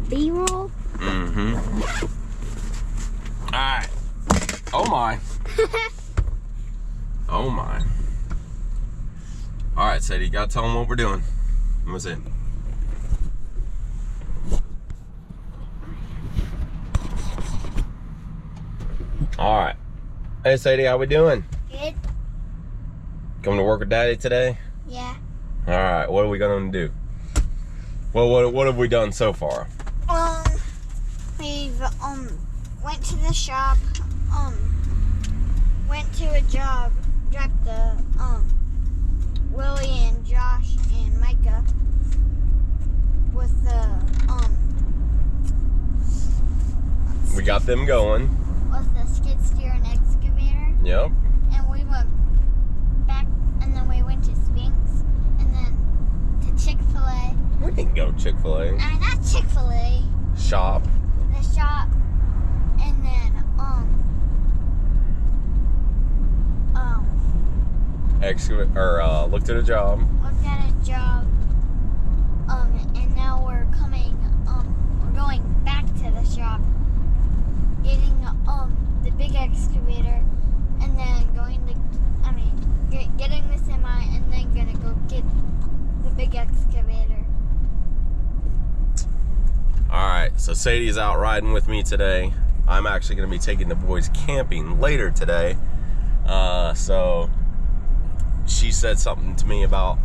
B-roll. Mm-hmm. All right. Oh my. Oh my. All right, Sadie, you gotta tell them what we're doing. Let me see. All right. Hey, Sadie, how we doing? Good. Coming to work with Daddy today? Yeah. All right. What are we gonna do? Well, what have we done so far? We've went to the shop. Went to a job. Dropped the Willie and Josh and Micah with the We got them going. with the skid steer and excavator. Yep. And we went back, and then we went to Spinks, and then to Chick-fil-A. We didn't go to Chick-fil-A. I mean, not Chick-fil-A. Shop. The shop, and then Excavate or looked at a job. looked at a job, and now we're going back to the shop, getting the big excavator, and then getting the semi, and then gonna go get the big excavator. All right, so Sadie's out riding with me today. I'm actually gonna be taking the boys camping later today. So she said something to me about,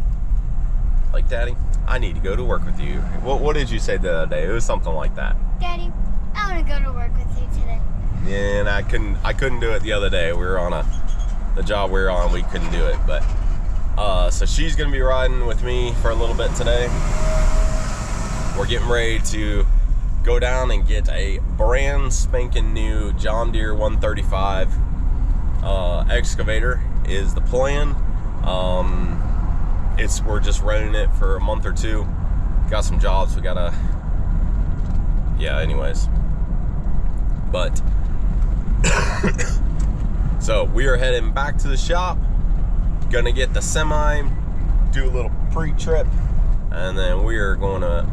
like, Daddy, I need to go to work with you. What did you say the other day? It was something like that. Daddy, I want to go to work with you today. Yeah, and I couldn't do it the other day. We were on the job we were on, we couldn't do it. But so she's gonna be riding with me for a little bit today. We're getting ready to go down and get a brand spanking new John Deere 135 excavator is the plan. We're just renting it for a month or two. Got some jobs we gotta, yeah, anyways. But so we are heading back to the shop, gonna get the semi, do a little pre-trip, and then we are going to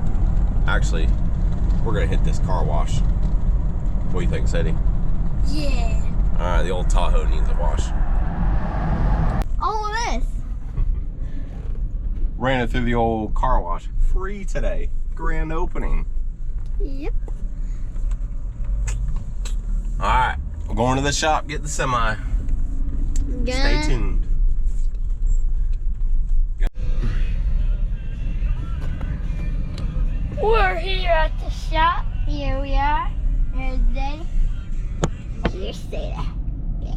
we're gonna hit this car wash. What do you think, Sadie? Yeah. All right, the old Tahoe needs a wash. All of this. Ran it through the old car wash. Free today. Grand opening. Yep. All right, we're going to the shop, get the semi. Stay tuned. We're here at the shop. Here we are. There's Daddy. Here's Sadie. Yeah.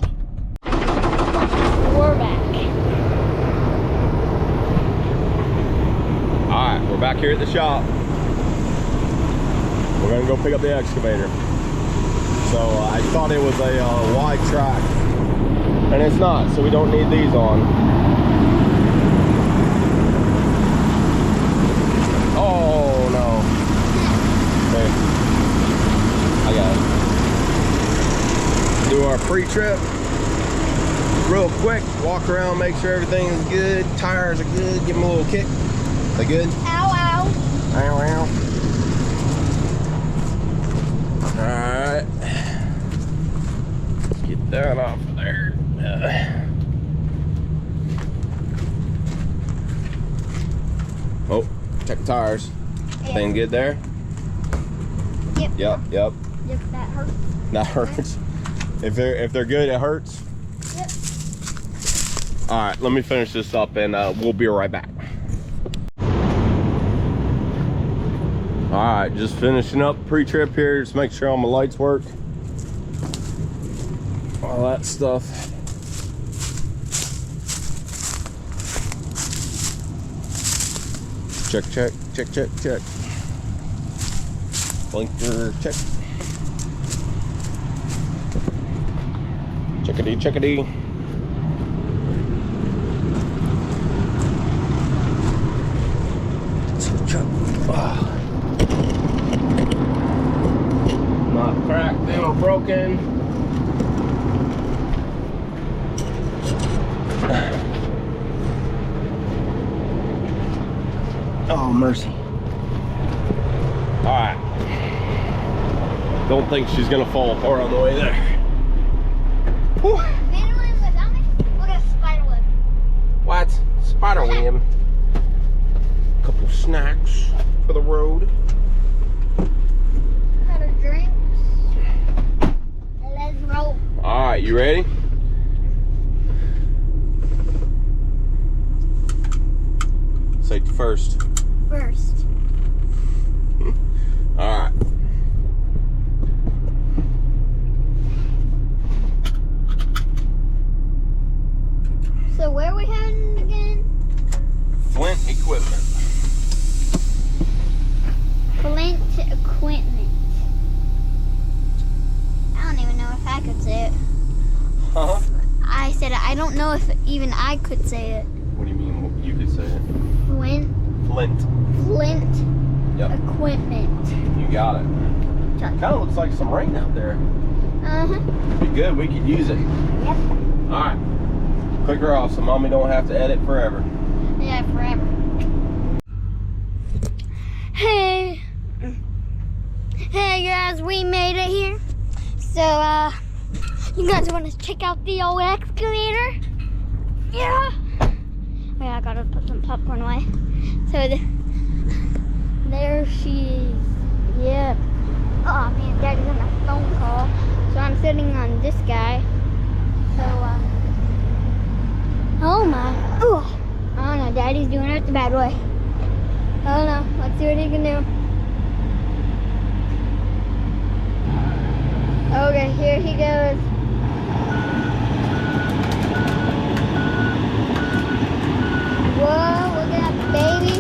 We're back. All right, we're back here at the shop. We're gonna go pick up the excavator. So I thought it was a wide track, and it's not, so we don't need these on. Oh no. Okay. I got it. Do our pre-trip real quick, walk around, make sure everything is good, tires are good, give them a little kick. They good? Ow, ow. Ow, ow. Alright. Get that off of there. Oh, check the tires. Yeah. Thing good there? Yep. Yep, yep. Yep, that hurts. That hurts. If they're good, it hurts. Yep. Alright, let me finish this up and we'll be right back. Alright, just finishing up pre-trip here, just make sure all my lights work. All that stuff. Check, check, check, check, check. Blinker, check. Checkity, checkity. Not cracked, they were broken. Oh, mercy. All right. Don't think she's gonna fall apart on the way there. Whew. Look at a spider web. What? Spider web. Couple snacks for the road. Got a drink. Let's roll. All right, you ready? Safety first. First. All right. So where are we heading again? Flint equipment. Flint equipment. I don't even know if I could say it. Huh? I said I don't know if even I could say it. What do you mean you could say it? Flint. Flint. Flint Yep. equipment. You got it. Kind of looks like some rain out there. Uh-huh. Be good. We could use it. Yep. All right. Click her off so mommy don't have to edit forever. Yeah, forever. Hey. Hey guys, we made it here. So, you guys want to check out the old excavator? Yeah. Wait, I gotta put some popcorn away. So, there she is. Yep. Oh man, Daddy's on a phone call. So I'm sitting on this guy. So, oh my. Ooh. Oh no, Daddy's doing it the bad way. Oh no, let's see what he can do. Okay, here he goes. Whoa, look at that baby.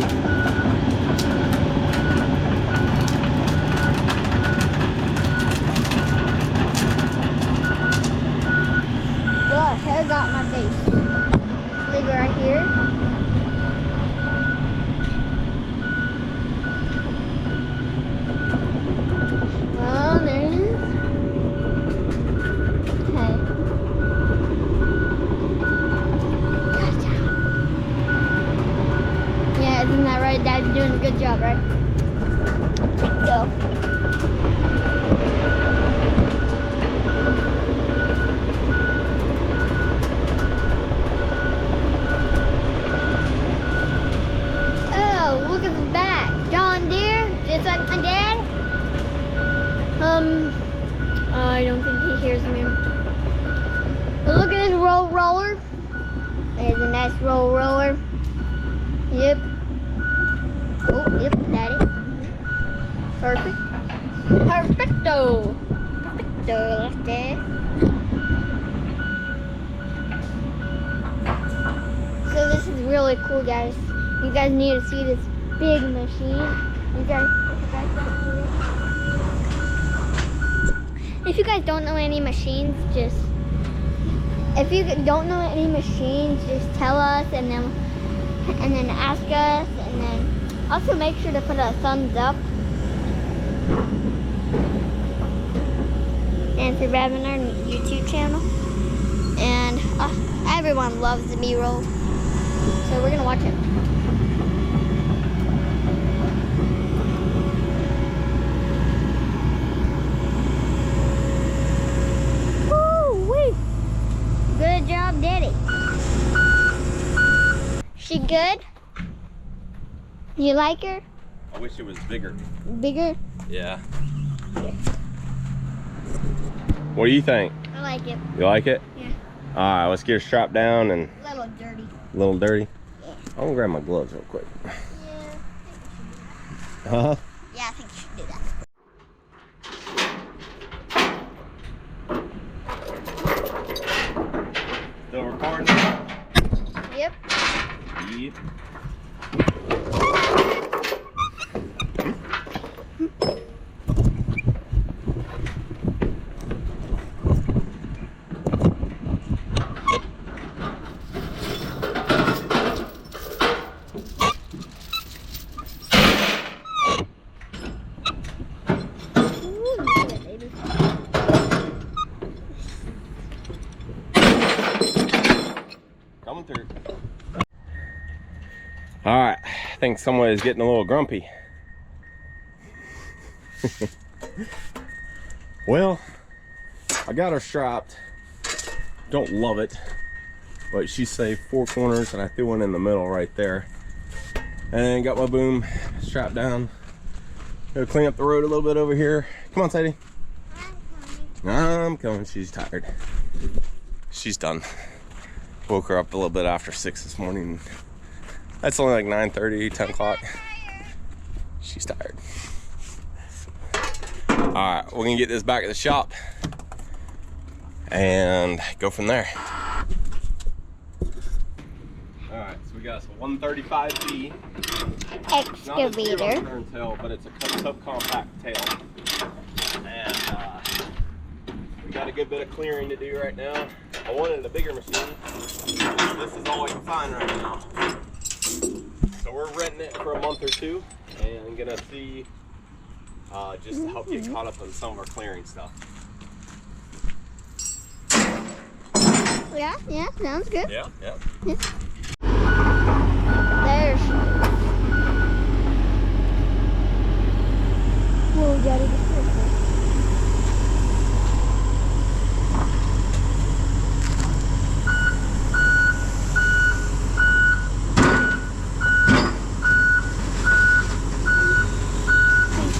Look, hair got my face. Leave it right here. Well, there it is. Okay. Gotcha. Yeah, isn't that right? Dad's doing a good job, right? Go. Look at his back. John Deere, just like my dad. I don't think he hears me. But look at this roller. There's a nice roller. Yep. Oh, yep, Daddy. Perfect. Perfecto. Like that. So this is really cool, guys. You guys need to see this big machine. If you guys don't know any machines, just tell us and then ask us, and then also make sure to put a thumbs up and subscribe on our YouTube channel. And everyone loves the B-roll, so we're gonna watch it. Good job, Daddy. She good? You like her? I wish it was bigger. Bigger? Yeah. What do you think? I like it. You like it? Yeah. All right, let's get her strapped down and. A little dirty. A little dirty? Yeah. I'm gonna grab my gloves real quick. Yeah. Huh? Yeah, I think you should do that. Still recording? Yep. Yep. Coming through. All right, I think somebody's getting a little grumpy. Well, I got her strapped. Don't love it, but she saved 4 corners and I threw one in the middle right there. And got my boom strapped down. Gonna clean up the road a little bit over here. Come on, Sadie. I'm coming. She's tired. She's done. Woke her up a little bit after 6 this morning. That's only like 9:30, 10 o'clock. She's tired. All right, we're gonna get this back at the shop and go from there. All right, so we got a 135B Excavator. Not a tail, but it's a subcompact tail. And we got a good bit of clearing to do right now. I wanted a bigger machine. This is all I can find right now. So we're renting it for a month or 2 and gonna see just to help get caught up on some of our clearing stuff. Yeah, sounds good. Yeah. There's. Whoa, Daddy, be careful.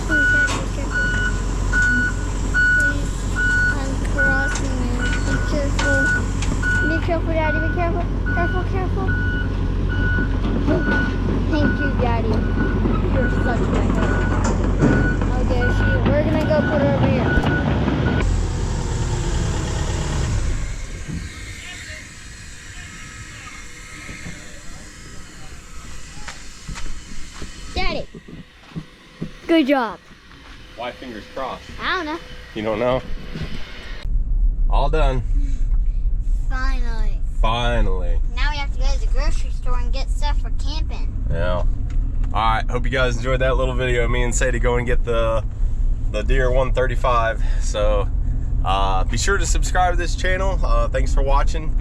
Please, Daddy, be careful. Please, I'm crossing it. Be careful. Be careful, Daddy, be careful. Careful. Thank you, Daddy. You're such a good boy. Okay, we're gonna go put her over here. Daddy, good job. Why fingers crossed? I don't know. You don't know? All done. Finally. Now we have to go to the grocery store and get stuff for camping. Yeah. Alright, hope you guys enjoyed that little video. Me and Sadie go and get the Deere 135. So be sure to subscribe to this channel. Thanks for watching.